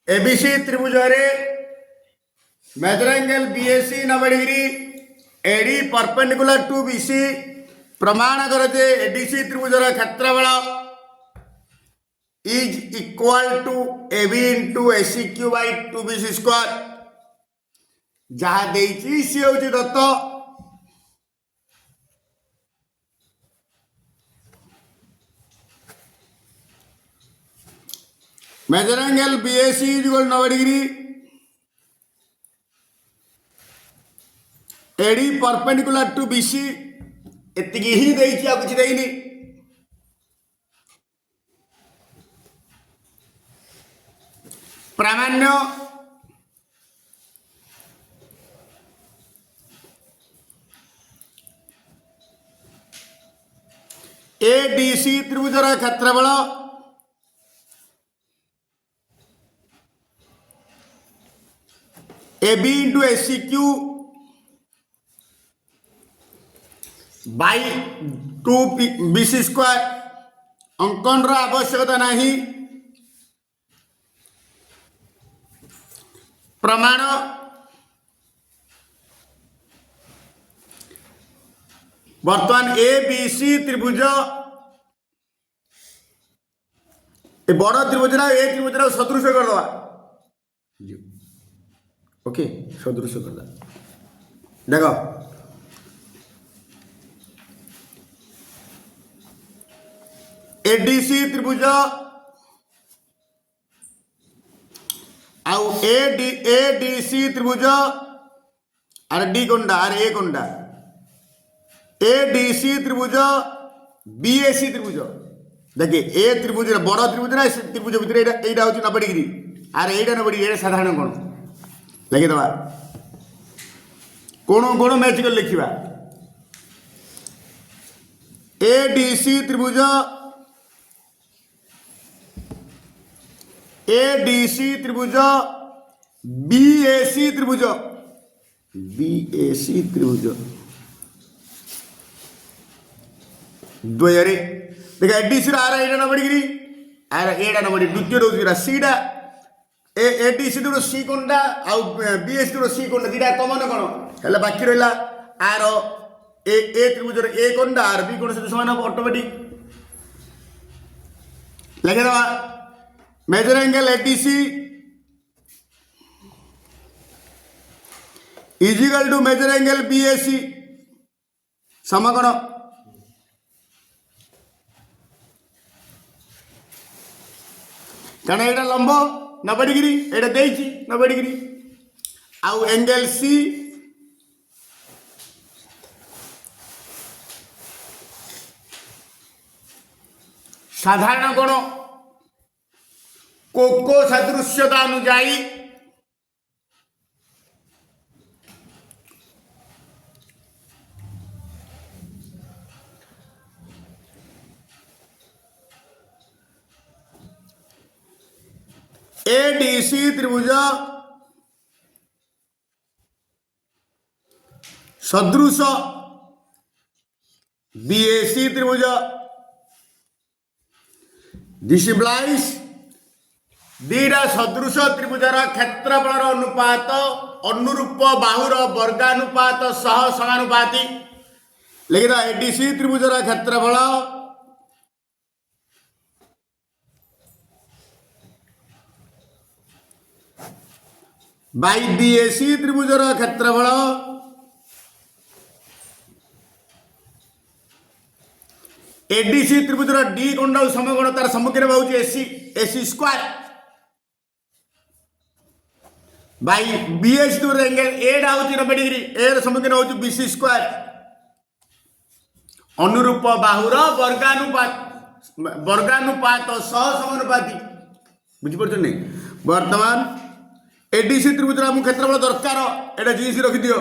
ABC त्रिभुज measure angle BAC 90 degree AD perpendicular to BC प्रमाण कर जे एडीसी त्रिभुजर क्षेत्रफल is equal to AB into AC Q by 2bc square जहाँ देइछि सी होछि दत्त measure angle BAC is equal 90 degree AD perpendicular to BC एतिकी ही देइछि आ कुछ देइनी प्रामाण्य एडीसी त्रिभुजर क्षेत्रफल AB into AC Q by 2bc square अंकन आवश्यकता नहीं प्रमाण बर्तमान ए बी सी त्रिभुज बड़ त्रिभुज ए त्रिभुज सदृश करदे ओके सदृश करदा देख एडीसी त्रिभुज आउ एडीसी त्रिभुज आर डी कोंडा आर ए कोंडा एडीसी त्रिभुज बीएसी त्रिभुज देखिए ए त्रिभुज बड़ त्रिभुज ना त्रिभुज भितर यहाँ हूँ 90 डिग्री आर एटा 90 डिग्री साधारण कोण लिखिदे कोण कोण मैच कर लिखा एडीसी त्रिभुज एडीसी त्रिभुज बीएसी त्रिभुज बीएसी त्रिभुज द्वयरे देख ADC are Etah 90 degree are Etah 90 degree द्वितीय रोज सीटा एडीसी तो सी कोणटा आउ बीएसी तो सी कोणटा दीटा कमन कोण हेला बाकी रहला आर ए त्रिभुजर ए कोणटा आर बी कोण से समान ऑटोमेटिक लगे दवा measure angle ADC is equal to measure angle BAC समकोण कारण यहाँ लंब 90 डिग्री यहाँ देइछि 90 डिग्री आउ एंगल सी साधारण कोण कोको सदृश्यता अनुजाई एडीसी त्रिभुज सदृश बीएसी त्रिभुज दिस इम्प्लाइज दीटा सदृश त्रिभुजर क्षेत्रफल अनुपात अनुरूप बाहुर वर्गानुपात सह समानुपाती लिखिदा एडीसी त्रिभुजर क्षेत्रफल बाई बीएसी त्रिभुजर क्षेत्रफल एडीसी त्रिभुजर डी कोण समकोण तार सम्मुखीन होउछि AC AC square by BAC त्रिभुजर एंगल एटा होउछि 90 डिग्री ए सम्मुखीन होउछि बीसी स्क्वायर अनुरूप बाहुर वर्गानुपात सह समानुपाती बुझी पड़छ नै वर्तमान एडीसी त्रिभुज आम क्षेत्रफल दरकार एटा जीसी रखी दियो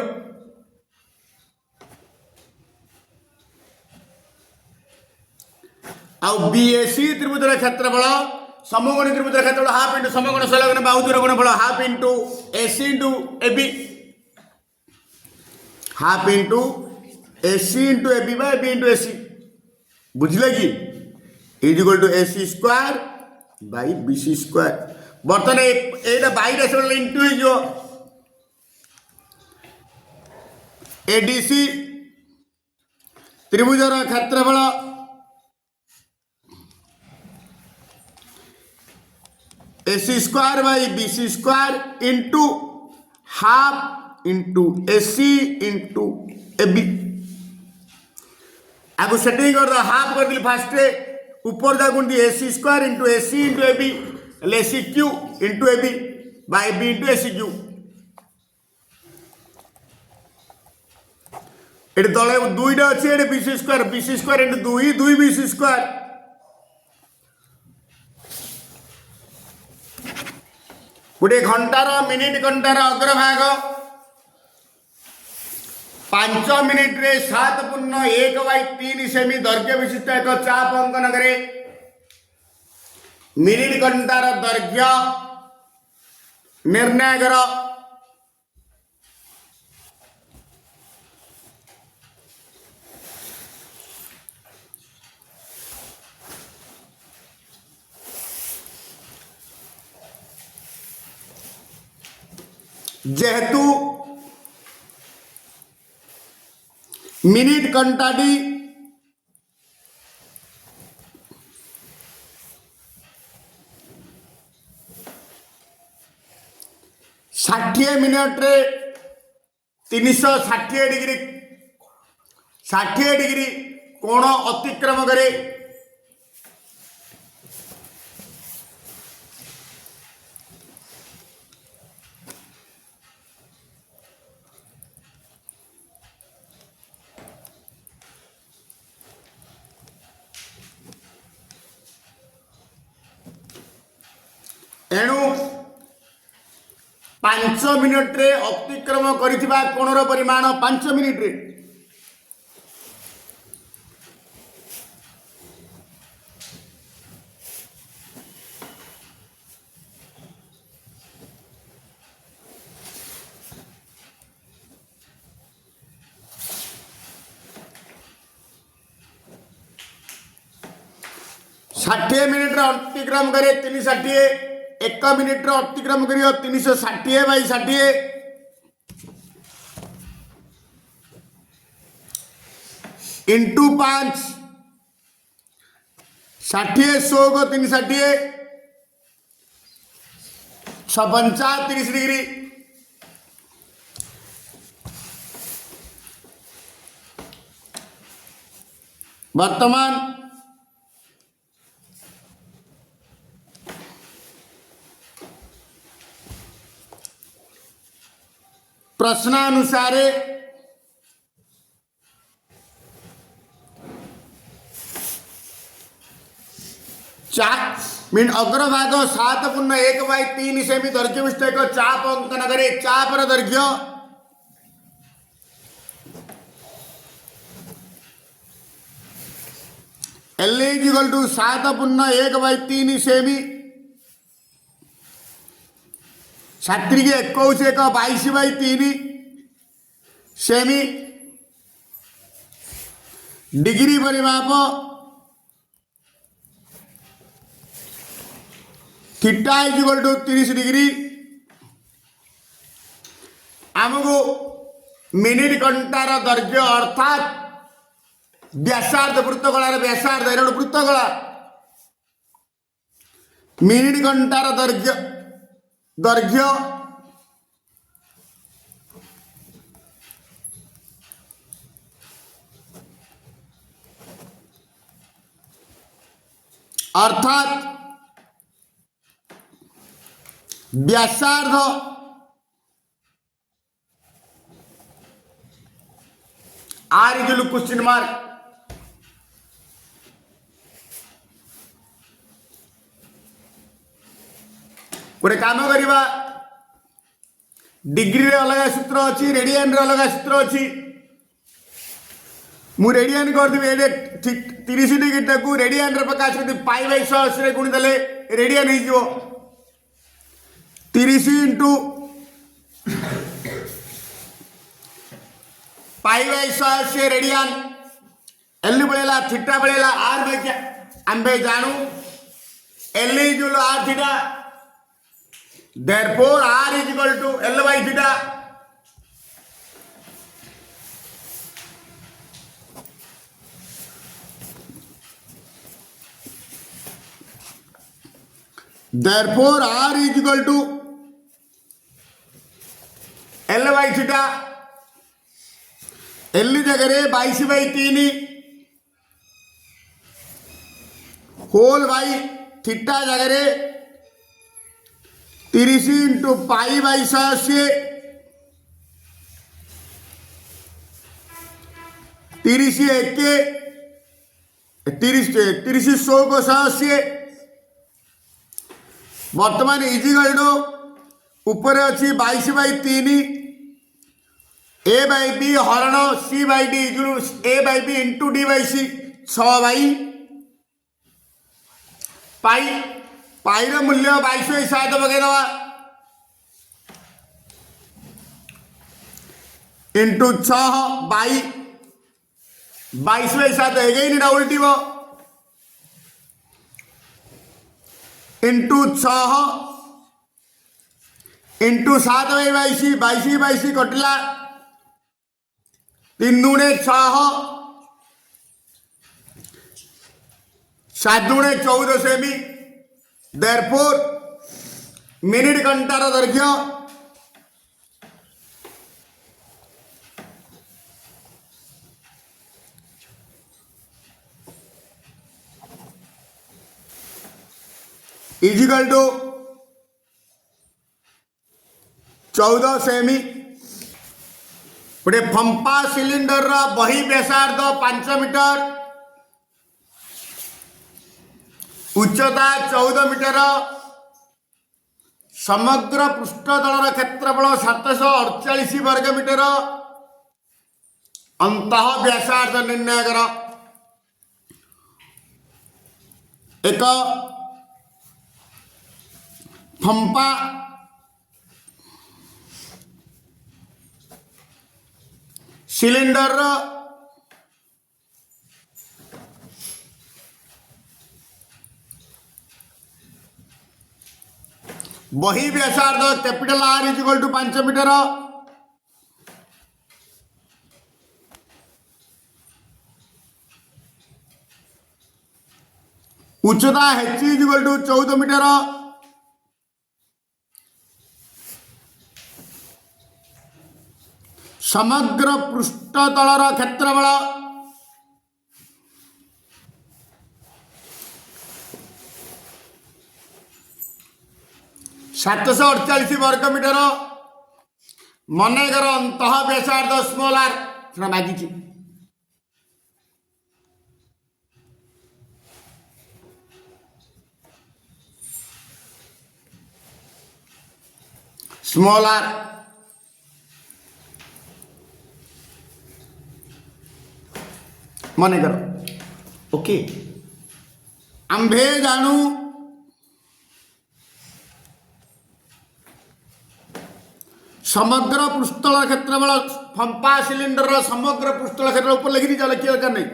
आउ बीएसी त्रिभुजर क्षेत्रफल समकोणी त्रिभुजर क्षेत्रफल हाफ इंटू समकोण संलग्न बाहु दूर गुणफल half into AC into AB half into AC into AB by B into AC बुझले कि is equal to AC square by BC square बर्तमान एटा बाईटा सब इंटू हो एडीसी त्रिभुजर क्षेत्रफल AC square by BC square into half into AC into AB आपको सेटिंग कर दो हाफ कर दी फास्ट ऊपर जा गुण दी AC square into AB AC Q into AB by B into AC Q ये तले दुईटा अच्छे ये बीसी स्क्वायर इंटू दुई बीसी स्क्वायर गोटे घंटार मिनिट घंटार अग्रभाग 5 मिनिट रे 7.1/3 सेमी दैर्घ्य विशिष्ट एक चाप अंकन करे मिनिट घंटार दैर्घ्य निर्णय कर जेहेतु मिनिट घंटाटी 60 मिनट रे 360 डिग्री कोण अतिक्रम करे एणु 5 मिनट रे अतिक्रम करिथिबा कोणर परिमाण 5 मिनट रे षाठिए मिनिट रे अतिक्रम करे 360 1 मिनिट रे अतिक्रम करियो 360 बाई 60 इंटू 5 60 100 को 360 55 30 डिग्री वर्तमान प्रश्नानुसार मीन अग्रभाग 7.1/3 सेमी दैर्घ्य विशिष्ट एक चाप अंकन करे चापर दैर्घ्य L = 7.1/3 सेमी 7 के 21 एक 22/3 सेमी डिग्री परिमाप थीटा = 30 डिग्री आमको मिनिट घंटार दैर्घ्य अर्थात व्यासार्ध वृत्तकलार व्यासार्ध एटा वृत्तकला मिनिट घंटार दैर्घ्य अर्थात व्यासार्ध आर इज क्वेश्चन मार्क गोटे काम करवा डिग्री रे अलग सूत्र अच्छी रेडियन रे अलग सूत्र अच्छी मु रेडियन करदेवी 30 डिग्री को रेडियन रे प्रकाश कर π/180 रे गुणी देले रेडियन हो 30 इंटू π/180 रेडियन एल बड़ेला थीटा बड़ेला आर आम जानू L = r theta Therefore, R is equal to L by theta. Therefore, R is equal to L by theta. L जगह 22/3 होल बाई थीटा जगह 30 इंटू पाई बाई 180 30 1 30 100 को 180 वर्तमान इजिकल टू ऊपर अच्छी 22/3 ए बाई बी हरण C by D A by B into D by C 6 by pi pi मूल्य 22/7 पकईदवा into 6 by 22/7 again उल्टी इंटू 6 इंटू 7/22 22/22 कटिला 3 दूने 6 7 दूने 14 सेमी देयरफॉर मिनिट घंटार दैर्घ्य इजिकल टू 14 सेमी गोटे फंपा सिलिंडर बही व्यासार्ध 5 मीटर उच्चता 14 मीटर समग्र पृष्ठतल क्षेत्रफल 748 वर्ग मीटर अंत व्यासार्ध निर्णय कर एक फंपा सिलिंडर बही व्यासार्ध capital R is equal to 5 meter उच्चता H is equal to 14 meter समग्र पृष्ठतलर क्षेत्रफल 748 वर्ग मीटर मनकर अंत व्यासार्ध स्मॉल आर मागिची स्मॉल आर मन करो ओके आंभे जानू समग्र पृष्ठतल क्षेत्रफल फंपा सिलिंडर समग्र पृष्ठतल क्षेत्र ऊपर लिखी दीजिए लिखिए दरकार नहीं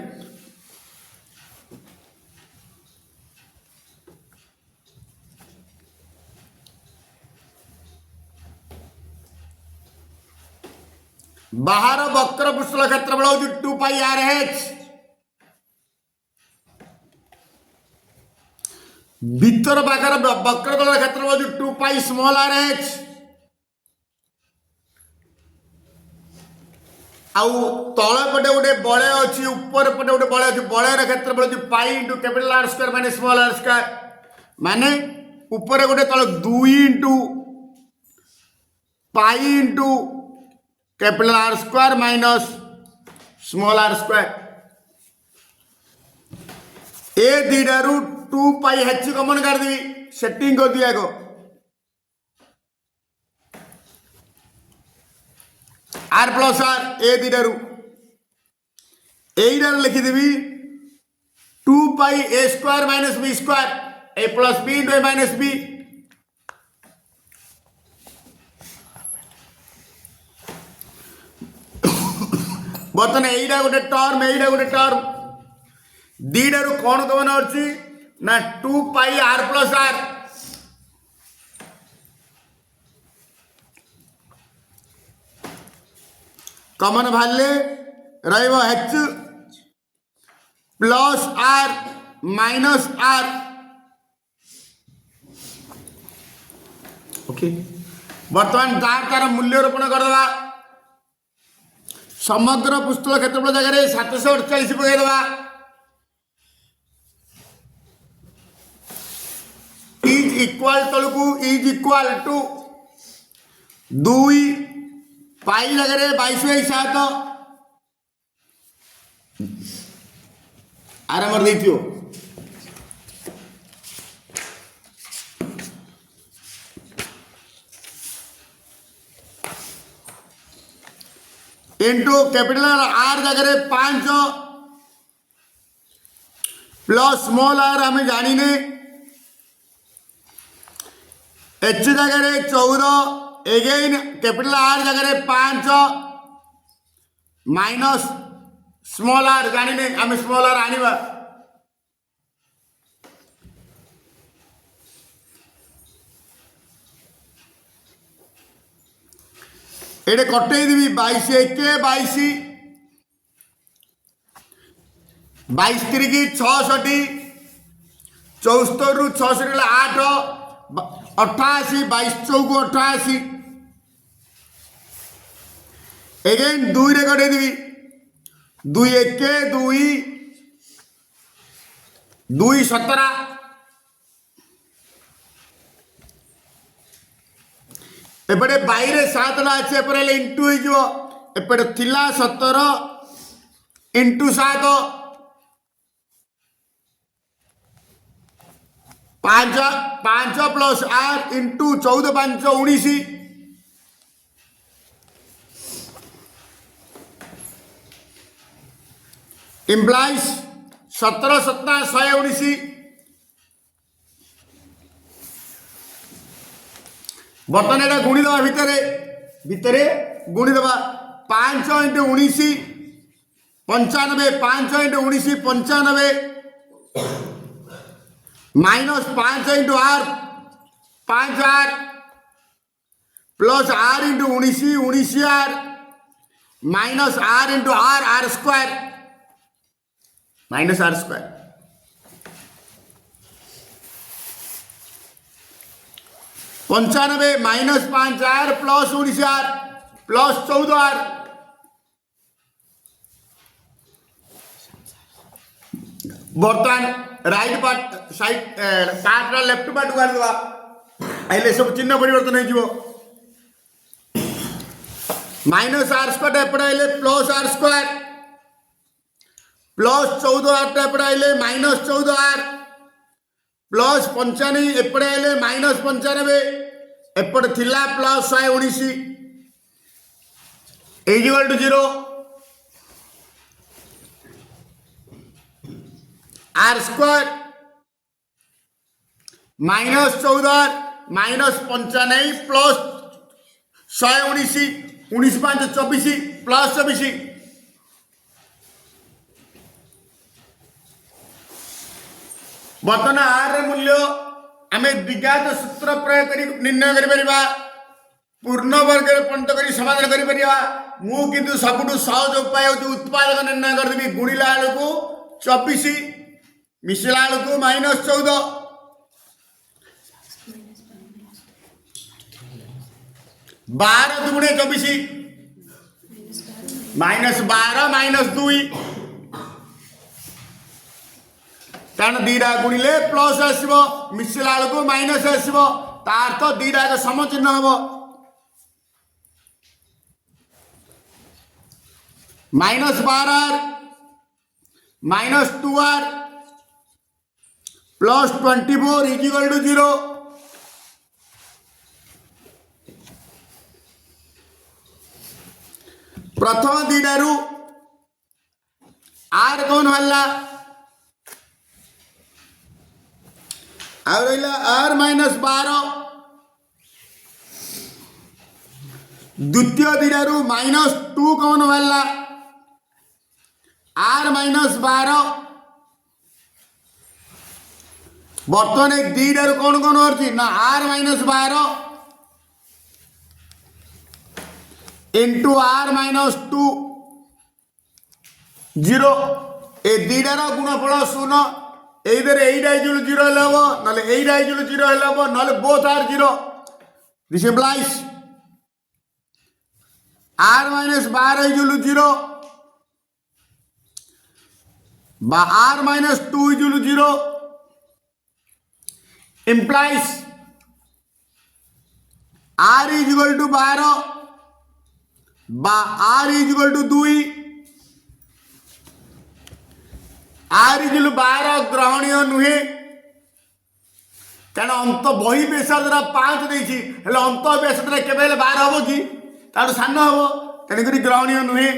बाहर वक्र पृष्ठतल क्षेत्रफल हूँ 2 पाई आर एच भीतर पाखर वक्रतल क्षेत्रफल हूँ 2 पाई स्मॉल आर एच आउ तल पटे गोटे बलय अच्छी ऊपर पटे गोटे बलय अच्छी बलयर क्षेत्रफल pi into capital R square माने स्मॉल आर स्क्वायर माने ऊपर गोटे तल 2 into pi into capital R square minus small R square ए दीडारू 2 पाई एच कमन कर दी सेटिंग कर दिया को आर प्लस आर ए दीडारू एडार लिखिदेवी 2 pi A square minus B square A plus B into A minus B बर्तमान एटा गोटे टर्म दीडारू कौन कमन अच्छी ना 2 pi R plus R common बाहर रच plus R minus R okay बर्तमान तार मूल्यरोपण करदे समग्र पुस्तक क्षेत्रफल जगह 748 पकईदे इज इक्वाल तलू इज इक्वाल टू 2 पाई जगह 22/7 आराम दे इंटू कैपिटल आर जगह 5 प्लस स्मॉल आर आम जाने एच जगह 14 एगेन कैपिटल आर जगह 5 माइनस स्मॉल आर जाने आम स्मॉल आर आनिबा एडे कटे देवी 22 1 22 22 3 66 74 रु 66 8 88 22 चौक 88 एगेन 2 रे कटे देवी 2 1 2 2 17 एपटे बाहर 7 अच्छे एपटे इंटू होपटे थिला 17 into 7 5 plus R into 14 5 19 implies 17 7 119 बर्तमान एटा गुणीदे भितर गुणीदे 5 into 19 95 5 into 19 95 minus 5 into R 5 R plus R into 19 19 R minus R into R R square minus R square 95 minus 5 R plus 19 R plus 14 R बर्तमान right part side part left part को आनिबा आइले सब चिन्ह परिवर्तन हो minus R square एपटे आइले plus R square plus 14 R एपटे आइले माइनस 14 आर प्लस 95 एपटे आइले माइनस 95 एपटे थिला plus 119 equal to 0 R square minus 14 minus 95 plus 119 19 5 24 plus 24 बर्तमान आर मूल्य आम द्विघात सूत्र प्रयोग कर निर्णय कर पूर्ण वर्ग परिणत कर समाधान कर मुझे सबुठ सहज उपाय उत्पादक निर्णय करदेवी गुणिला बेलू 24 मिसला बेलू माइनस 14 12 दुगुणे 24 माइनस 12 माइनस 2 कारण दीटा गुणिले प्लस आसो मिसला बेलू माइनस आसो तार तो दीटा समचिह्न हम minus 12 R minus 2 R plus 24 equal to 0 प्रथम दीटारू आर कौन बाहर आर माइनस 12 द्वितीय दीटारू माइनस 2 कौन बाहर आर माइनस 12 बर्तमान दीटारू कौन कौन होती ना R minus 12 into R minus 2 0 ए दीटार गुणफल शून्य एइदर एइटा इक्वल 0 हेले हबो नले एइटा इक्वल 0 हेले हबो नले both are 0 this implies r minus 12 equal 0 बा r minus 2 equal 0 implies r is equal to 12 बा r is equal to 2 r is equal to 12 ग्रहणीय नुहे कारण अंत बही बेसादरा 5 देछि हेले अंत बेसादरा केबेले 12 हबो कि तार सान हबो तेणुकरी ग्रहणीय नुहे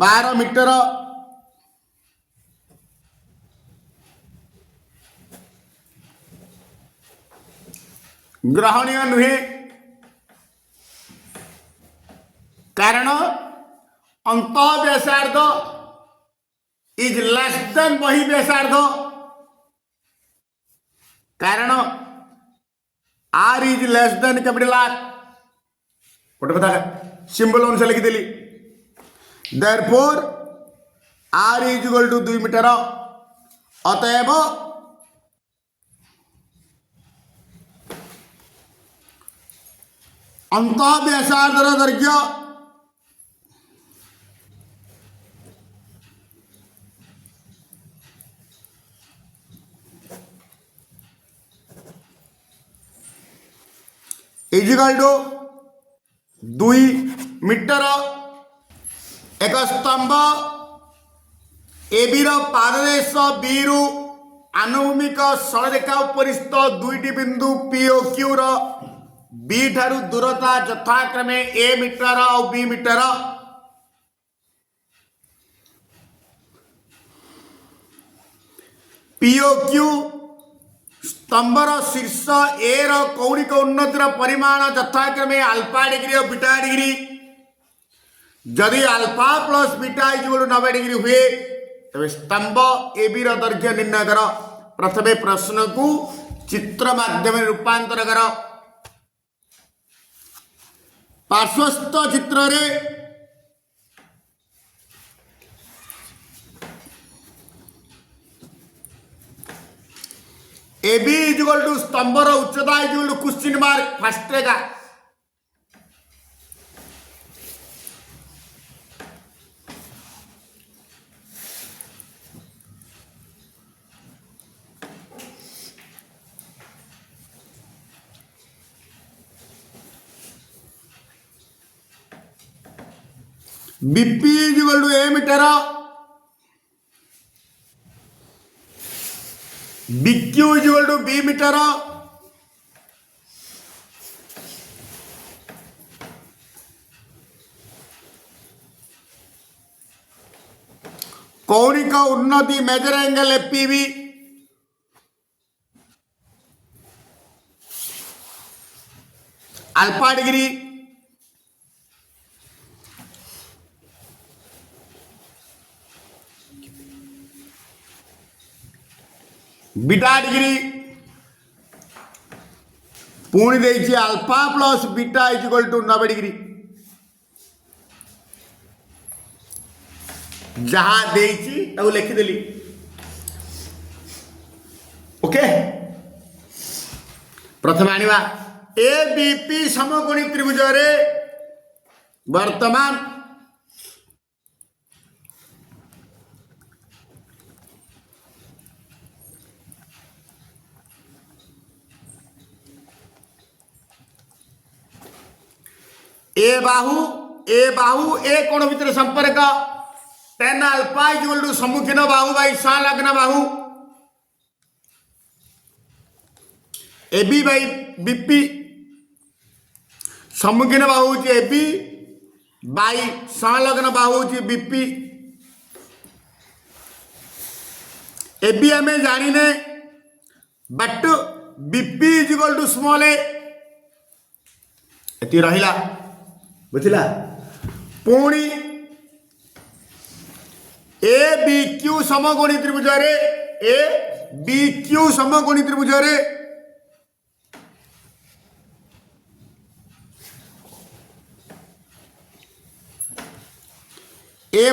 12 मीटर ग्रहणीय नुहे कारण अंत व्यासार्ध इज लेस देन बही व्यासार्ध कारण R is less than capital R गोटे कथा सिंबल अनुसार लिखिदेली therefore R is equal to 2 meter अतएव अंत व्यासार्धर दैर्घ्य इजिकल टू 2 मीटर एक स्तंभ एबी पाददेश बी रु आनुभूमिक सरलरेखा उपरिस्थ दुईटी बिंदु पी और क्यू रो बी ठारू दूरता यथाक्रमे ए मीटर और बी मीटर पीओ क्यू स्तंभर शीर्ष ए कौणिक उन्नतिर परिमाण यथाक्रमे अल्फा डिग्री और बीटा डिग्री जदि alpha plus beta equal 90 degree हुए तबे स्तंभ ए बी दैर्घ्य निर्णय कर प्रथमे प्रश्न को चित्र माध्यम रूपांतर कर पार्श्वस्थ चित्र रे ए बी इक्वल टू स्तंभर उच्चता equal to question mark first रेखा BP equal to A metre BQ equal to B metre कौणिक उन्नति measure angle APB alpha degree beta degree पुणी देछि alpha plus beta equal to 90 degree जहाँ देछि ताऊ लिखिदेली ओके प्रथम आनिबा ए बीपी समकोणी त्रिभुज रे वर्तमान ए बाहु ए कोण भितर संपर्क tan alpha equal to सम्मुखीन Bahu by संलग्न बाहु एबी बाई बीपी सम्मुखीन बाहु होची एबी बाई संलग्न बाहु होची बीपी एबी हमें जानिने but BP equal to small a एती रहिला बुझला पुणी ए बी क्यू समकोणी त्रिभुज रे ए बी क्यू समकोणी त्रिभुज रे ए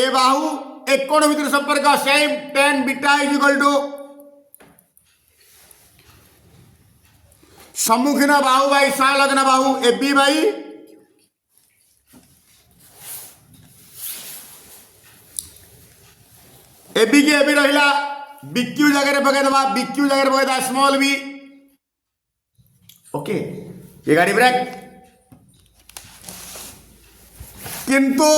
बाहू एक कोण भितर संपर्क same tan beta is equal to सम्मुखीन बाहू बाई संलग्न बाहू A B by A B की ए बी रहा बीक्यू जगह पकईदे बीक्यू जगह पकईदे स्मॉल बी ओके ये गाड़ी ब्रेक किंतु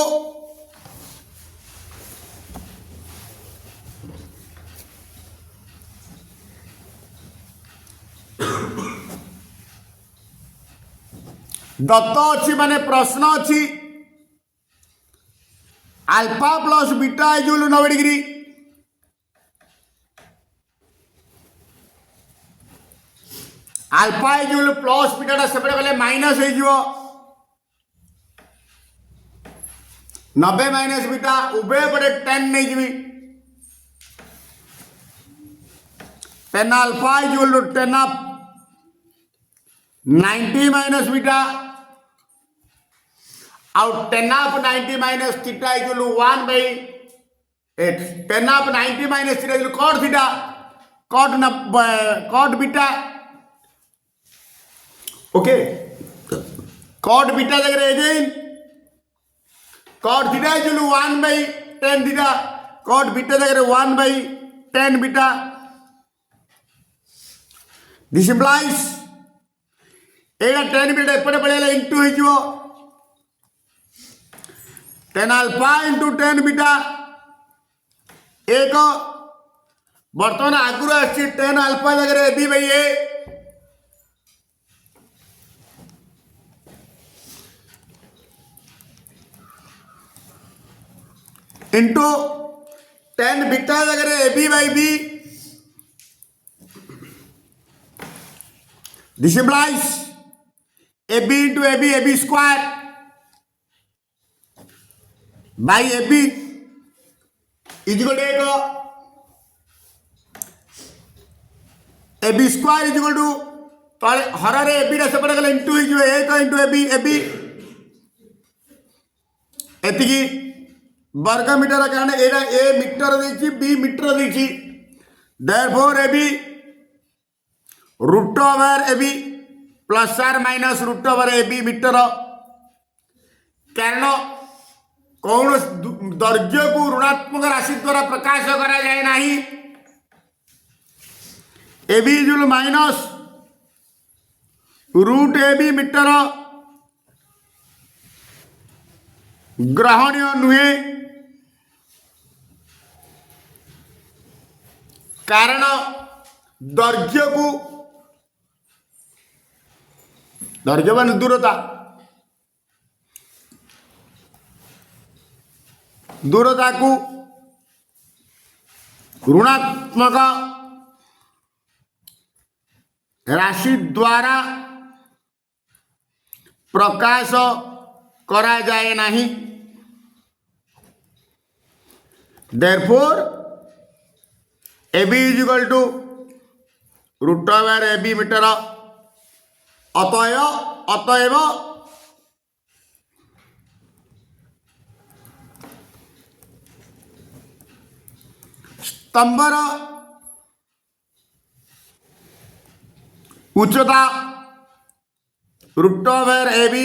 दत्त अच्छी माने प्रश्न अच्छी alpha plus beta equal 90 degree alpha equal plus beta सेपटे गले माइनस हो 90 माइनस बीटा उभय पटे 10 नहीं जी 10 alpha equal to 10 of 90 minus beta और 10 of 90 minus theta equal to 1 by 8 10 of 90 minus theta equal cot theta cot beta okay cot beta जगह again cot theta equal to 1 by 10 theta cot beta जगह 1 by 10 beta this implies Etah 10 beta एपटे पड़ेगा into हो 10 alpha into 10 beta एक बर्तमान आगुरी आसी 10 alpha जगह A B by A into 10 beta जगह A B by B this implies A B into A B square by A B equal to A B square equal to हर A B सेपटे गले into एक into A B एति वर्ग metre कारण एटा A metre देछि B metre देछि therefore A B root over A B plus R minus root over A B metre कारण कौन दैर्घ्य को ऋणात्मक राशि द्वारा प्रकाश करा जाए नहीं A B equal minus root A B metre ग्रहणीय नुहे कारण दैर्घ्य मान दूरता को ऋणात्मक राशि द्वारा प्रकाश करा जाए नहीं therefore A B is equal to root over A B metre अतएव स्तंभर उच्चता रूट ओवर ए बी